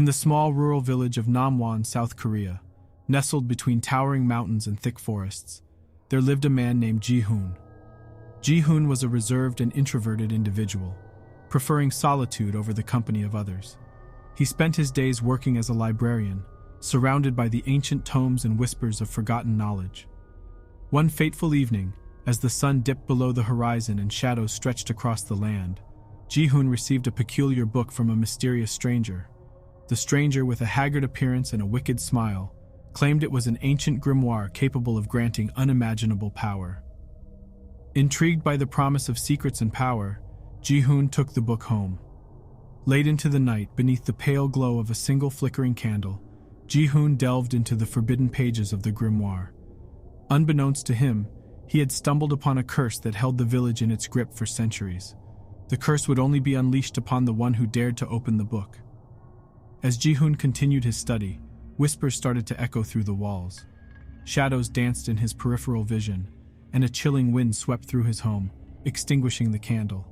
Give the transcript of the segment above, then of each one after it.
In the small rural village of Namwon, South Korea, nestled between towering mountains and thick forests, there lived a man named Ji-hoon. Ji-hoon was a reserved and introverted individual, preferring solitude over the company of others. He spent his days working as a librarian, surrounded by the ancient tomes and whispers of forgotten knowledge. One fateful evening, as the sun dipped below the horizon and shadows stretched across the land, Ji-hoon received a peculiar book from a mysterious stranger. The stranger, with a haggard appearance and a wicked smile, claimed it was an ancient grimoire capable of granting unimaginable power. Intrigued by the promise of secrets and power, Ji-hoon took the book home. Late into the night, beneath the pale glow of a single flickering candle, Ji-hoon delved into the forbidden pages of the grimoire. Unbeknownst to him, he had stumbled upon a curse that held the village in its grip for centuries. The curse would only be unleashed upon the one who dared to open the book. As Ji-hoon continued his study, whispers started to echo through the walls. Shadows danced in his peripheral vision, and a chilling wind swept through his home, extinguishing the candle.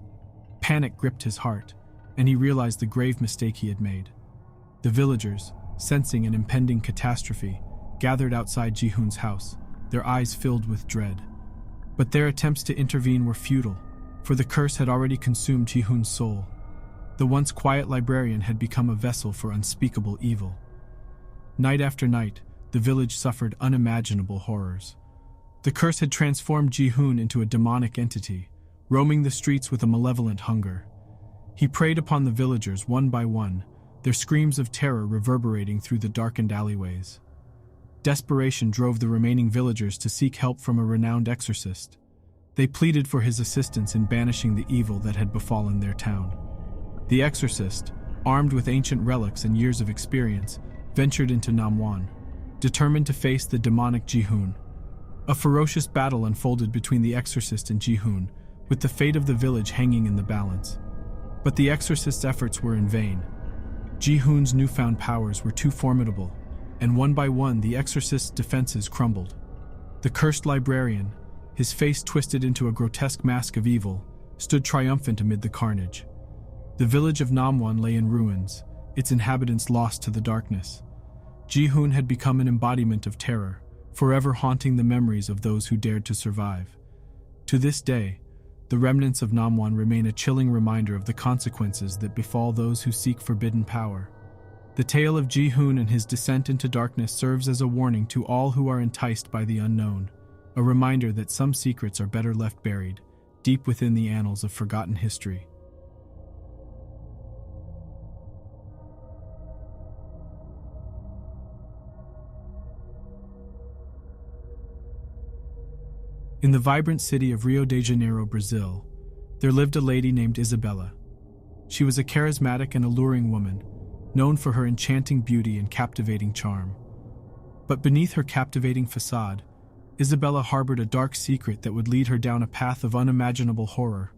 Panic gripped his heart, and he realized the grave mistake he had made. The villagers, sensing an impending catastrophe, gathered outside Ji-hoon's house, their eyes filled with dread. But their attempts to intervene were futile, for the curse had already consumed Ji-hoon's soul. The once quiet librarian had become a vessel for unspeakable evil. Night after night, the village suffered unimaginable horrors. The curse had transformed Ji-hoon into a demonic entity, roaming the streets with a malevolent hunger. He preyed upon the villagers one by one, their screams of terror reverberating through the darkened alleyways. Desperation drove the remaining villagers to seek help from a renowned exorcist. They pleaded for his assistance in banishing the evil that had befallen their town. The exorcist, armed with ancient relics and years of experience, ventured into Namwon, determined to face the demonic Ji-hoon. A ferocious battle unfolded between the exorcist and Ji-hoon, with the fate of the village hanging in the balance. But the exorcist's efforts were in vain. Ji-hoon's newfound powers were too formidable, and one by one the exorcist's defenses crumbled. The cursed librarian, his face twisted into a grotesque mask of evil, stood triumphant amid the carnage. The village of Namwon lay in ruins, its inhabitants lost to the darkness. Ji-hoon had become an embodiment of terror, forever haunting the memories of those who dared to survive. To this day, the remnants of Namwon remain a chilling reminder of the consequences that befall those who seek forbidden power. The tale of Ji-hoon and his descent into darkness serves as a warning to all who are enticed by the unknown, a reminder that some secrets are better left buried, deep within the annals of forgotten history. In the vibrant city of Rio de Janeiro, Brazil, there lived a lady named Isabella. She was a charismatic and alluring woman, known for her enchanting beauty and captivating charm. But beneath her captivating facade, Isabella harbored a dark secret that would lead her down a path of unimaginable horror.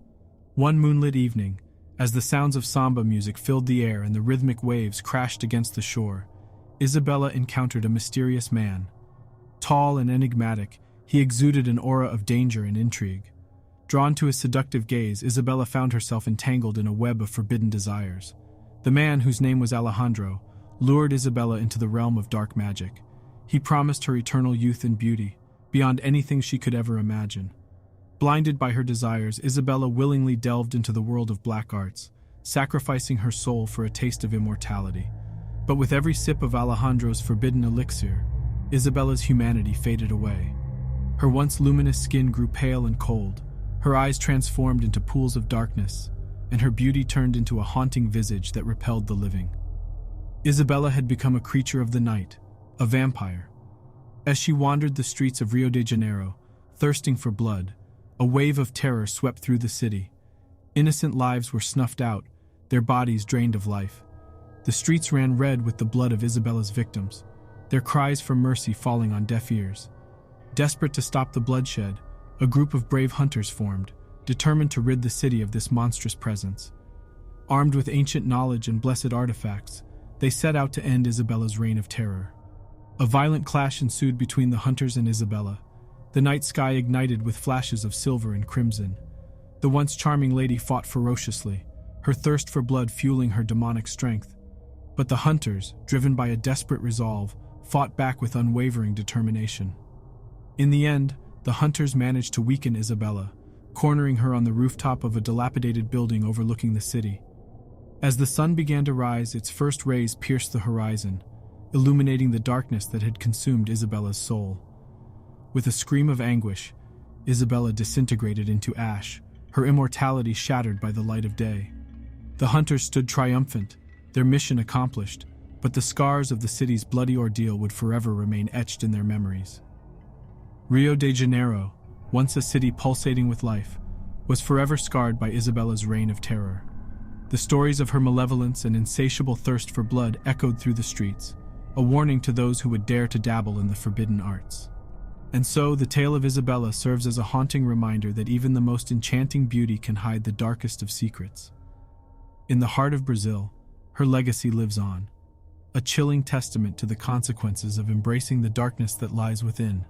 One moonlit evening, as the sounds of samba music filled the air and the rhythmic waves crashed against the shore, Isabella encountered a mysterious man. Tall and enigmatic, he exuded an aura of danger and intrigue. Drawn to his seductive gaze, Isabella found herself entangled in a web of forbidden desires. The man, whose name was Alejandro, lured Isabella into the realm of dark magic. He promised her eternal youth and beauty, beyond anything she could ever imagine. Blinded by her desires, Isabella willingly delved into the world of black arts, sacrificing her soul for a taste of immortality. But with every sip of Alejandro's forbidden elixir, Isabella's humanity faded away. Her once luminous skin grew pale and cold, her eyes transformed into pools of darkness, and her beauty turned into a haunting visage that repelled the living. Isabella had become a creature of the night, a vampire. As she wandered the streets of Rio de Janeiro, thirsting for blood, a wave of terror swept through the city. Innocent lives were snuffed out, their bodies drained of life. The streets ran red with the blood of Isabella's victims, their cries for mercy falling on deaf ears. Desperate to stop the bloodshed, a group of brave hunters formed, determined to rid the city of this monstrous presence. Armed with ancient knowledge and blessed artifacts, they set out to end Isabella's reign of terror. A violent clash ensued between the hunters and Isabella. The night sky ignited with flashes of silver and crimson. The once charming lady fought ferociously, her thirst for blood fueling her demonic strength. But the hunters, driven by a desperate resolve, fought back with unwavering determination. In the end, the hunters managed to weaken Isabella, cornering her on the rooftop of a dilapidated building overlooking the city. As the sun began to rise, its first rays pierced the horizon, illuminating the darkness that had consumed Isabella's soul. With a scream of anguish, Isabella disintegrated into ash, her immortality shattered by the light of day. The hunters stood triumphant, their mission accomplished, but the scars of the city's bloody ordeal would forever remain etched in their memories. Rio de Janeiro, once a city pulsating with life, was forever scarred by Isabella's reign of terror. The stories of her malevolence and insatiable thirst for blood echoed through the streets, a warning to those who would dare to dabble in the forbidden arts. And so, the tale of Isabella serves as a haunting reminder that even the most enchanting beauty can hide the darkest of secrets. In the heart of Brazil, her legacy lives on, a chilling testament to the consequences of embracing the darkness that lies within.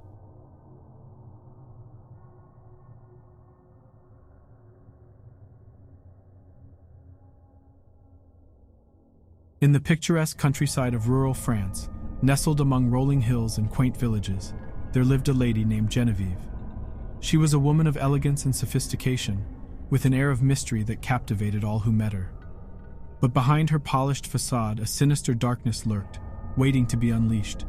In the picturesque countryside of rural France, nestled among rolling hills and quaint villages, there lived a lady named Genevieve. She was a woman of elegance and sophistication, with an air of mystery that captivated all who met her. But behind her polished facade, a sinister darkness lurked, waiting to be unleashed.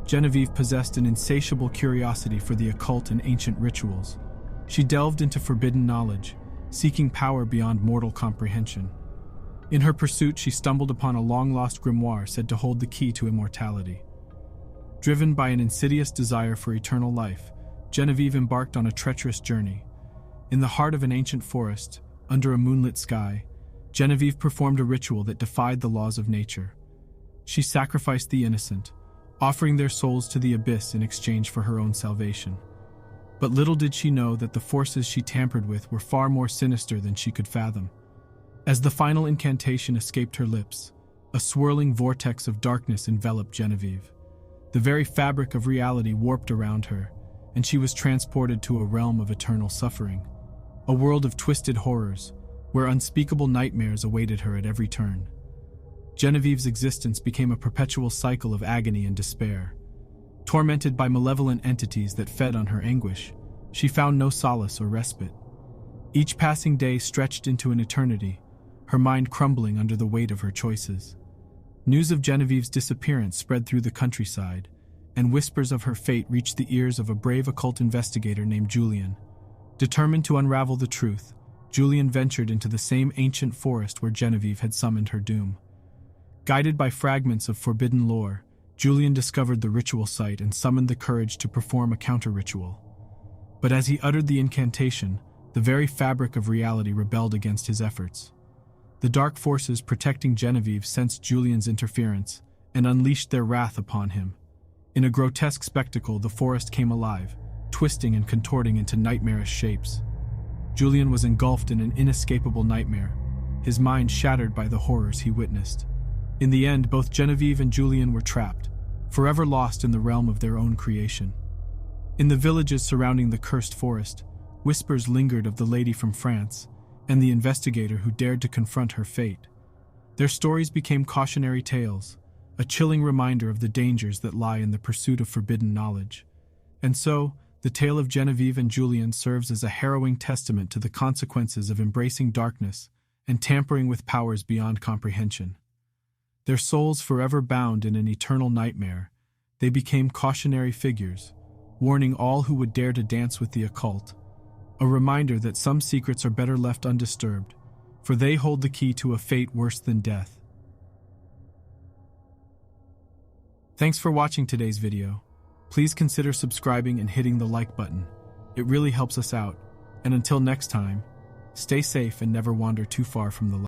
Genevieve possessed an insatiable curiosity for the occult and ancient rituals. She delved into forbidden knowledge, seeking power beyond mortal comprehension. In her pursuit, she stumbled upon a long-lost grimoire said to hold the key to immortality. Driven by an insidious desire for eternal life, Genevieve embarked on a treacherous journey. In the heart of an ancient forest, under a moonlit sky, Genevieve performed a ritual that defied the laws of nature. She sacrificed the innocent, offering their souls to the abyss in exchange for her own salvation. But little did she know that the forces she tampered with were far more sinister than she could fathom. As the final incantation escaped her lips, a swirling vortex of darkness enveloped Genevieve. The very fabric of reality warped around her, and she was transported to a realm of eternal suffering, a world of twisted horrors, where unspeakable nightmares awaited her at every turn. Genevieve's existence became a perpetual cycle of agony and despair. Tormented by malevolent entities that fed on her anguish, she found no solace or respite. Each passing day stretched into an eternity, her mind crumbling under the weight of her choices. News of Genevieve's disappearance spread through the countryside, and whispers of her fate reached the ears of a brave occult investigator named Julian. Determined to unravel the truth, Julian ventured into the same ancient forest where Genevieve had summoned her doom. Guided by fragments of forbidden lore, Julian discovered the ritual site and summoned the courage to perform a counter-ritual. But as he uttered the incantation, the very fabric of reality rebelled against his efforts. The dark forces protecting Genevieve sensed Julian's interference and unleashed their wrath upon him. In a grotesque spectacle, the forest came alive, twisting and contorting into nightmarish shapes. Julian was engulfed in an inescapable nightmare, his mind shattered by the horrors he witnessed. In the end, both Genevieve and Julian were trapped, forever lost in the realm of their own creation. In the villages surrounding the cursed forest, whispers lingered of the lady from France and the investigator who dared to confront her fate. Their stories became cautionary tales, a chilling reminder of the dangers that lie in the pursuit of forbidden knowledge. And so, the tale of Genevieve and Julian serves as a harrowing testament to the consequences of embracing darkness and tampering with powers beyond comprehension. Their souls forever bound in an eternal nightmare, they became cautionary figures, warning all who would dare to dance with the occult. A reminder that some secrets are better left undisturbed, for they hold the key to a fate worse than death. Thanks for watching today's video. Please consider subscribing and hitting the like button. It really helps us out. And until next time, stay safe and never wander too far from the light.